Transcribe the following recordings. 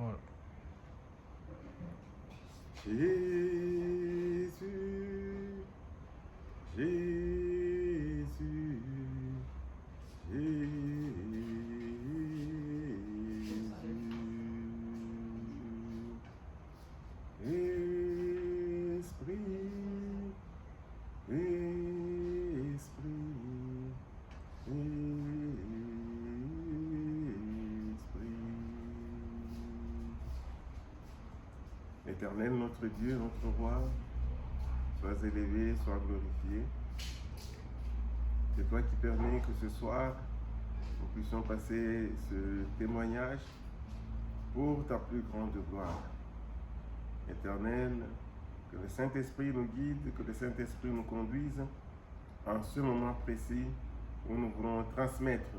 Voilà. Jésus, Jésus, Jésus. Esprit, Esprit, Esprit. Éternel, notre Dieu, notre Roi, sois élevé, sois glorifié. C'est toi qui permets que ce soir, nous puissions passer ce témoignage pour ta plus grande gloire. Éternel, que le Saint-Esprit nous guide, que le Saint-Esprit nous conduise en ce moment précis où nous voulons transmettre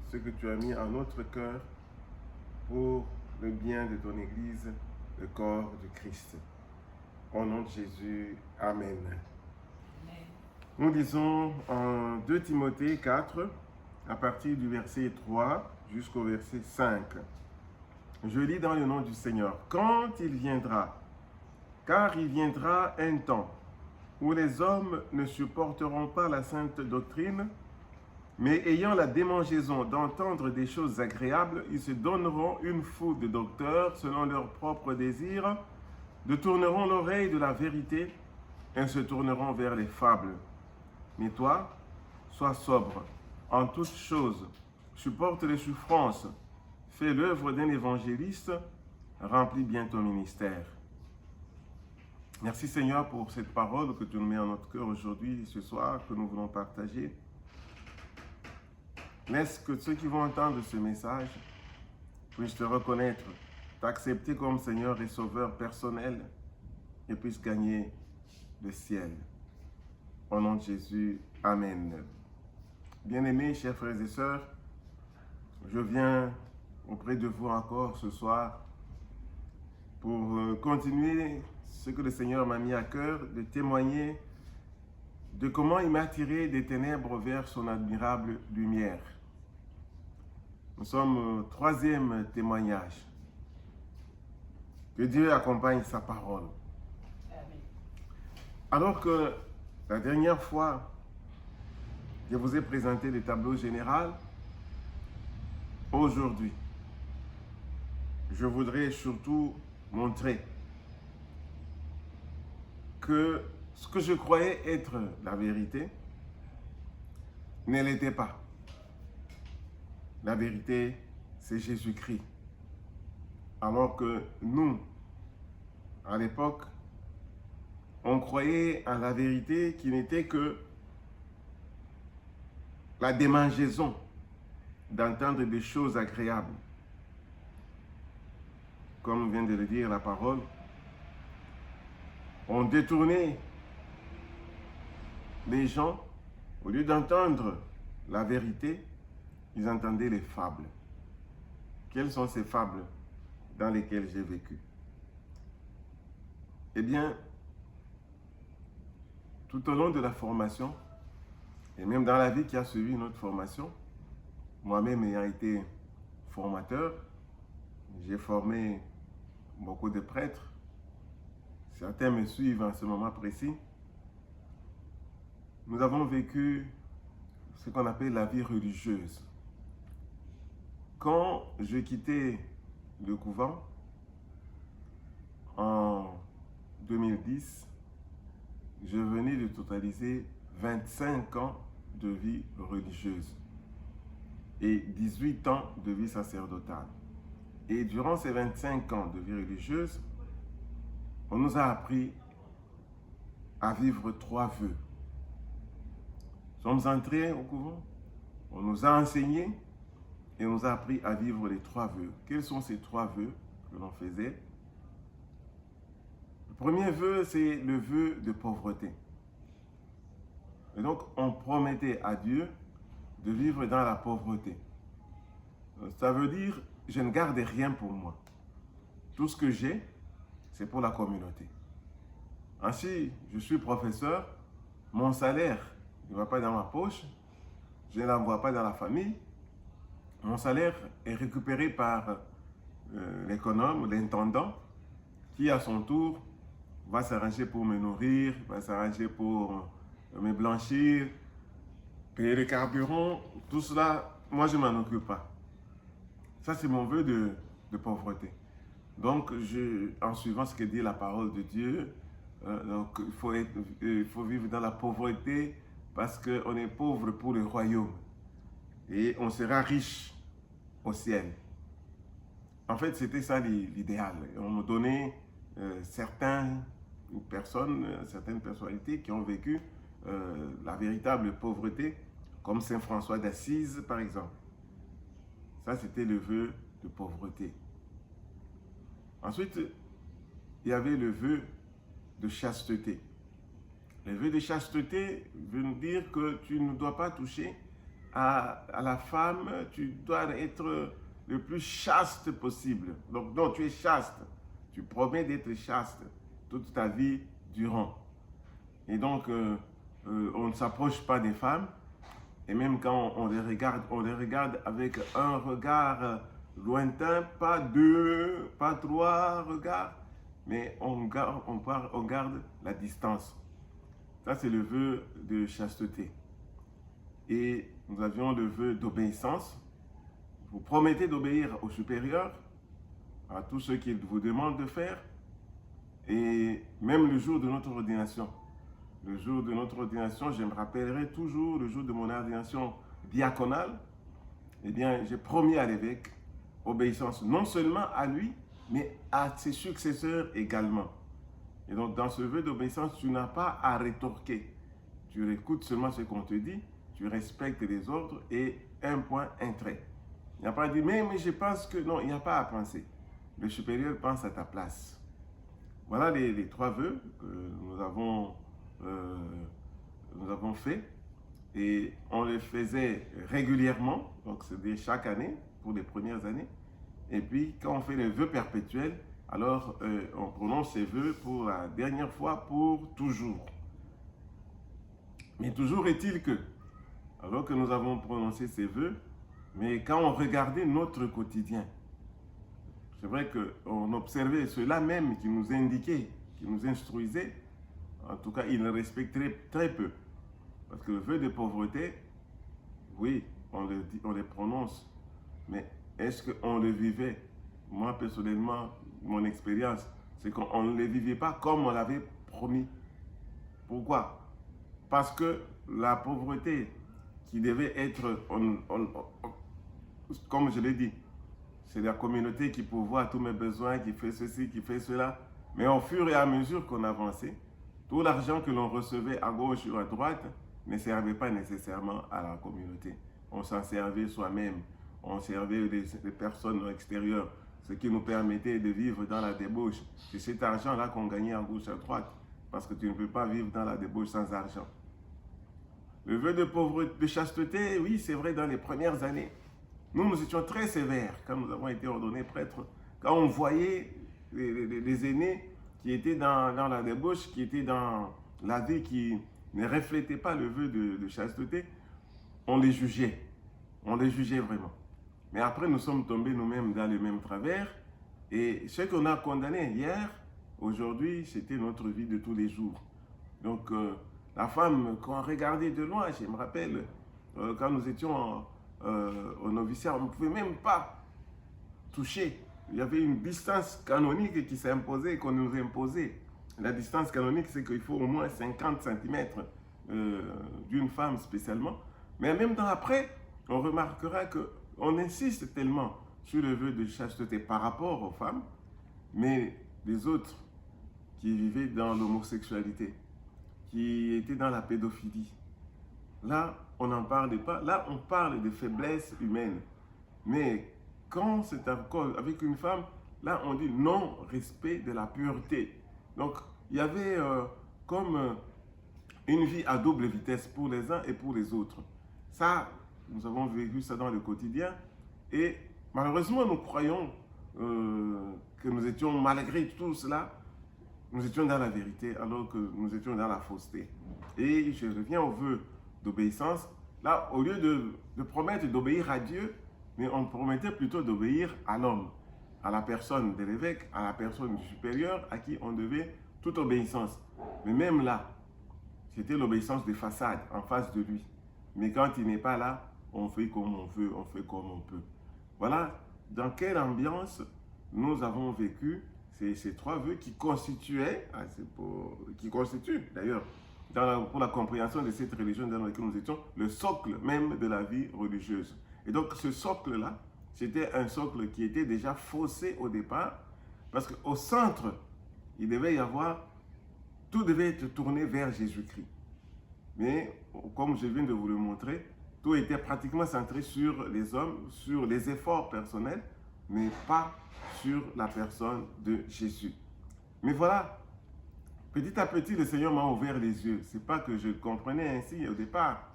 ce que tu as mis en notre cœur pour le bien de ton Église, le corps du Christ. Au nom de Jésus, Amen. Nous lisons en 2 Timothée 4, à partir du verset 3 jusqu'au verset 5. Je lis dans le nom du Seigneur. Quand il viendra, car il viendra un temps où les hommes ne supporteront pas la sainte doctrine, mais ayant la démangeaison d'entendre des choses agréables, ils se donneront une foule de docteurs selon leurs propres désirs, détourneront l'oreille de la vérité et se tourneront vers les fables. Mais toi, sois sobre en toutes choses, supporte les souffrances, fais l'œuvre d'un évangéliste, remplis bien ton ministère. Merci Seigneur pour cette parole que tu nous mets en notre cœur aujourd'hui, ce soir, que nous voulons partager. Laisse que ceux qui vont entendre ce message puissent te reconnaître, t'accepter comme Seigneur et Sauveur personnel et puissent gagner le ciel. Au nom de Jésus, Amen. Bien-aimés, chers frères et sœurs, je viens auprès de vous encore ce soir pour continuer ce que le Seigneur m'a mis à cœur, de témoigner de comment il m'a tiré des ténèbres vers son admirable lumière. Nous sommes au 3e témoignage. Que Dieu accompagne sa parole. Alors que la dernière fois, je vous ai présenté le tableau général, aujourd'hui, je voudrais surtout montrer que ce que je croyais être la vérité ne l'était pas. La vérité, c'est Jésus-Christ. Alors que nous, à l'époque, on croyait à la vérité qui n'était que la démangeaison d'entendre des choses agréables. Comme vient de le dire la parole, on détournait les gens, au lieu d'entendre la vérité, ils entendaient les fables. Quelles sont ces fables dans lesquelles j'ai vécu? Eh bien, tout au long de la formation, et même dans la vie qui a suivi notre formation, moi-même ayant été formateur, j'ai formé beaucoup de prêtres. Certains me suivent en ce moment précis. Nous avons vécu ce qu'on appelle la vie religieuse. Quand je quittais le couvent en 2010, je venais de totaliser 25 ans de vie religieuse et 18 ans de vie sacerdotale. Et durant ces 25 ans de vie religieuse, on nous a appris à vivre 3 vœux. Nous sommes entrés au couvent, on nous a enseigné et on nous a appris à vivre les 3 vœux. Quels sont ces 3 vœux que l'on faisait? Le premier vœu, c'est le vœu de pauvreté. Et donc, on promettait à Dieu de vivre dans la pauvreté. Ça veut dire, je ne garde rien pour moi. Tout ce que j'ai, c'est pour la communauté. Ainsi, je suis professeur, mon salaire ne va pas dans ma poche, je ne l'envoie pas dans la famille. Mon salaire est récupéré par l'économe, l'intendant, qui à son tour va s'arranger pour me nourrir, va s'arranger pour me blanchir, payer le carburant, tout cela, moi je ne m'en occupe pas. Ça, c'est mon vœu de pauvreté. Donc, en suivant ce que dit la parole de Dieu, donc il faut vivre dans la pauvreté parce qu'on est pauvre pour le royaume. Et on sera riche au ciel. En fait, c'était ça l'idéal. On me donnait certaines personnalités qui ont vécu la véritable pauvreté, comme Saint François d'Assise, par exemple. Ça, c'était le vœu de pauvreté. Ensuite, il y avait le vœu de chasteté. Le vœu de chasteté veut dire que tu ne dois pas toucher à la femme, tu dois être le plus chaste possible. Donc, non, tu es chaste. Tu promets d'être chaste toute ta vie durant. Et donc, on ne s'approche pas des femmes. Et même quand on les regarde avec un regard lointain, pas deux, pas trois regards, mais on garde la distance. Ça, c'est le vœu de chasteté. Et nous avions le vœu d'obéissance. Vous promettez d'obéir aux supérieurs, à tous ceux qu'ils vous demandent de faire, et même le jour de notre ordination. Le jour de notre ordination, je me rappellerai toujours le jour de mon ordination diaconale. Eh bien, j'ai promis à l'évêque obéissance non seulement à lui, mais à ses successeurs également. Et donc, dans ce vœu d'obéissance, tu n'as pas à rétorquer. Tu écoutes seulement ce qu'on te dit, tu respectes les ordres et un point, un trait. Il n'y a pas à dire, mais je pense que... Non, il n'y a pas à penser. Le supérieur pense à ta place. Voilà les trois vœux que nous avons fait. Et on les faisait régulièrement, donc c'est chaque année, pour les premières années. Et puis, quand on fait les vœux perpétuels, alors on prononce ces vœux pour la dernière fois, pour toujours. Mais toujours est-il que, alors que nous avons prononcé ces vœux, mais quand on regardait notre quotidien, c'est vrai qu'on observait ceux-là même qui nous indiquaient, qui nous instruisaient, en tout cas, ils le respectaient très peu. Parce que le vœu de pauvreté, oui, on les prononce, mais est-ce qu'on le vivait? Moi, personnellement, mon expérience, c'est qu'on ne le vivait pas comme on l'avait promis. Pourquoi? Parce que la pauvreté qui devait être, comme je l'ai dit, c'est la communauté qui pourvoit tous mes besoins, qui fait ceci, qui fait cela. Mais au fur et à mesure qu'on avançait, tout l'argent que l'on recevait à gauche ou à droite ne servait pas nécessairement à la communauté. On s'en servait soi-même, on servait des personnes extérieures, ce qui nous permettait de vivre dans la débauche. C'est cet argent-là qu'on gagnait à gauche et à droite, parce que tu ne peux pas vivre dans la débauche sans argent. Le vœu de pauvreté, de chasteté, oui, c'est vrai, dans les premières années. Nous étions très sévères quand nous avons été ordonnés prêtres. Quand on voyait les aînés qui étaient dans la débauche, qui étaient dans la vie qui ne reflétait pas le vœu de chasteté, on les jugeait. On les jugeait vraiment. Mais après, nous sommes tombés nous-mêmes dans le même travers. Et ce qu'on a condamné hier, aujourd'hui, c'était notre vie de tous les jours. Donc, la femme qu'on regardait de loin, je me rappelle, quand nous étions au noviciat, on ne pouvait même pas toucher. Il y avait une distance canonique qui s'imposait, qu'on nous imposait. La distance canonique, c'est qu'il faut au moins 50 cm d'une femme spécialement. Mais même après, on remarquera qu'on insiste tellement sur le vœu de chasteté par rapport aux femmes, mais les autres qui vivaient dans l'homosexualité, qui étaient dans la pédophilie, là, on n'en parle pas. Là, on parle de faiblesse humaine. Mais quand c'est encore avec une femme, là, on dit non-respect de la pureté. Donc, il y avait comme une vie à double vitesse pour les uns et pour les autres. Ça, nous avons vécu ça dans le quotidien. Et malheureusement, nous croyons que nous étions, malgré tout cela, nous étions dans la vérité alors que nous étions dans la fausseté. Et je reviens au vœu d'obéissance. Là, au lieu de promettre d'obéir à Dieu, mais on promettait plutôt d'obéir à l'homme. à la personne de l'évêque, à la personne du supérieur, à qui on devait toute obéissance. Mais même là, c'était l'obéissance de façade en face de lui. Mais quand il n'est pas là, on fait comme on veut, on fait comme on peut. Voilà dans quelle ambiance nous avons vécu ces trois vœux qui constituaient, qui constituent d'ailleurs, pour la compréhension de cette religion dans laquelle nous étions, le socle même de la vie religieuse. Et donc ce socle-là, c'était un socle qui était déjà faussé au départ, parce qu'au centre, il devait y avoir, tout devait être tourné vers Jésus-Christ. Mais comme je viens de vous le montrer, tout était pratiquement centré sur les hommes, sur les efforts personnels, mais pas sur la personne de Jésus. Mais voilà, petit à petit, le Seigneur m'a ouvert les yeux. Ce n'est pas que je comprenais ainsi au départ.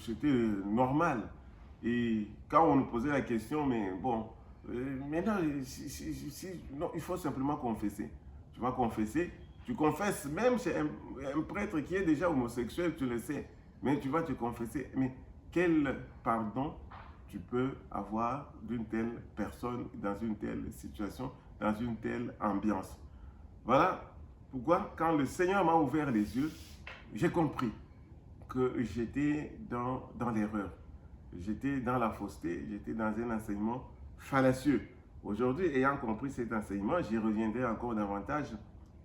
C'était normal. Et quand on nous posait la question, mais bon, maintenant, non, il faut simplement confesser. Tu vas confesser. Tu confesses, même chez un prêtre qui est déjà homosexuel, tu le sais. Mais tu vas te confesser. Mais quel pardon tu peux avoir d'une telle personne dans une telle situation, dans une telle ambiance? Voilà pourquoi, quand le Seigneur m'a ouvert les yeux, j'ai compris que j'étais dans l'erreur. J'étais dans la fausseté, j'étais dans un enseignement fallacieux. Aujourd'hui, ayant compris cet enseignement, j'y reviendrai encore davantage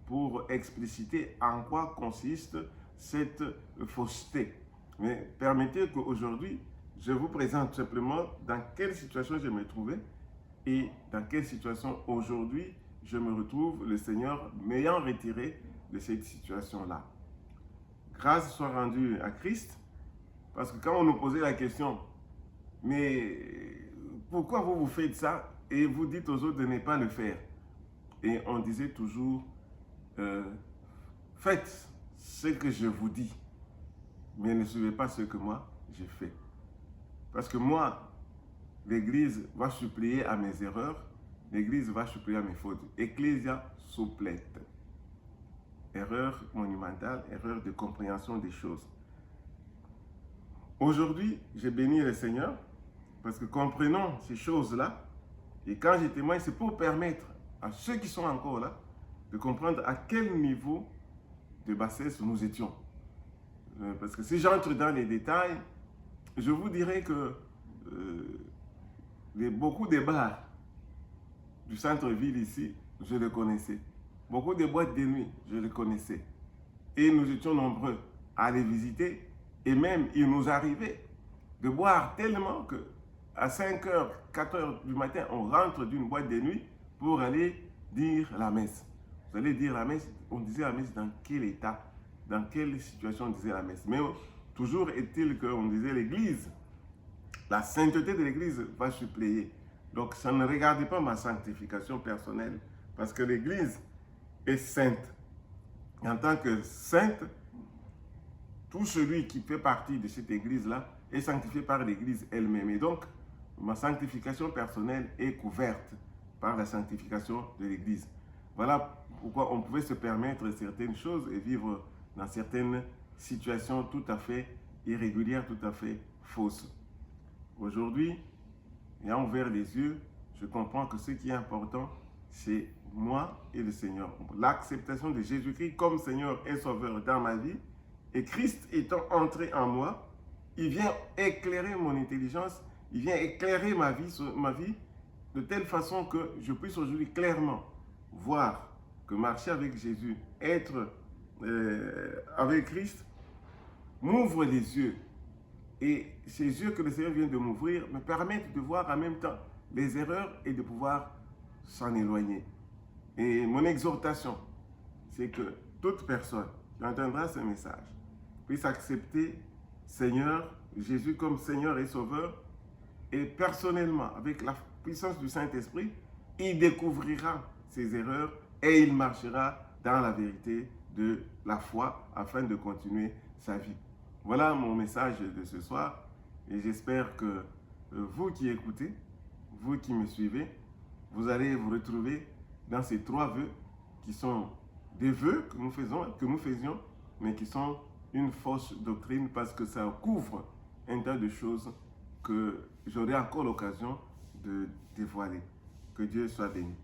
pour expliciter en quoi consiste cette fausseté. Mais permettez qu'aujourd'hui, je vous présente simplement dans quelle situation je me trouvais et dans quelle situation aujourd'hui je me retrouve, le Seigneur m'ayant retiré de cette situation-là. Grâce soit rendue à Christ, parce que quand on nous posait la question, mais pourquoi vous faites ça et vous dites aux autres de ne pas le faire? Et on disait toujours, faites ce que je vous dis, mais ne suivez pas ce que moi j'ai fait. Parce que moi, l'Église va supplier à mes erreurs, l'Église va supplier à mes fautes. Ecclesia supplet. Erreur monumentale, erreur de compréhension des choses. Aujourd'hui, j'ai béni le Seigneur parce que comprenons ces choses-là. Et quand je témoigne, c'est pour permettre à ceux qui sont encore là de comprendre à quel niveau de bassesse nous étions. Parce que si j'entre dans les détails, je vous dirais que beaucoup de bars du centre-ville ici, je les connaissais. Beaucoup de boîtes de nuit, je les connaissais. Et nous étions nombreux à les visiter. Et même, il nous arrivait de boire tellement que à 5h, 4h du matin, on rentre d'une boîte de nuit pour aller dire la messe. Vous allez dire la messe, on disait la messe dans quel état, dans quelle situation on disait la messe. Mais toujours est-il qu'on disait l'église, la sainteté de l'église va suppléer. Donc ça ne regardait pas ma sanctification personnelle, parce que l'église est sainte. Et en tant que sainte, tout celui qui fait partie de cette église-là est sanctifié par l'église elle-même. Et donc, ma sanctification personnelle est couverte par la sanctification de l'église. Voilà pourquoi on pouvait se permettre certaines choses et vivre dans certaines situations tout à fait irrégulières, tout à fait fausses. Aujourd'hui, ayant ouvert les yeux, je comprends que ce qui est important, c'est moi et le Seigneur. L'acceptation de Jésus-Christ comme Seigneur et Sauveur dans ma vie, et Christ étant entré en moi, il vient éclairer mon intelligence, il vient éclairer ma vie de telle façon que je puisse aujourd'hui clairement voir que marcher avec Jésus, être avec Christ, m'ouvre les yeux. Et ces yeux que le Seigneur vient de m'ouvrir me permettent de voir en même temps les erreurs et de pouvoir s'en éloigner. Et mon exhortation, c'est que toute personne qui entendra ce message puisse accepter Seigneur, Jésus comme Seigneur et Sauveur, et personnellement, avec la puissance du Saint-Esprit, il découvrira ses erreurs et il marchera dans la vérité de la foi afin de continuer sa vie. Voilà mon message de ce soir et j'espère que vous qui écoutez, vous qui me suivez, vous allez vous retrouver dans ces trois vœux qui sont des vœux que nous faisions, mais qui sont une fausse doctrine parce que ça couvre un tas de choses que j'aurai encore l'occasion de dévoiler. Que Dieu soit béni.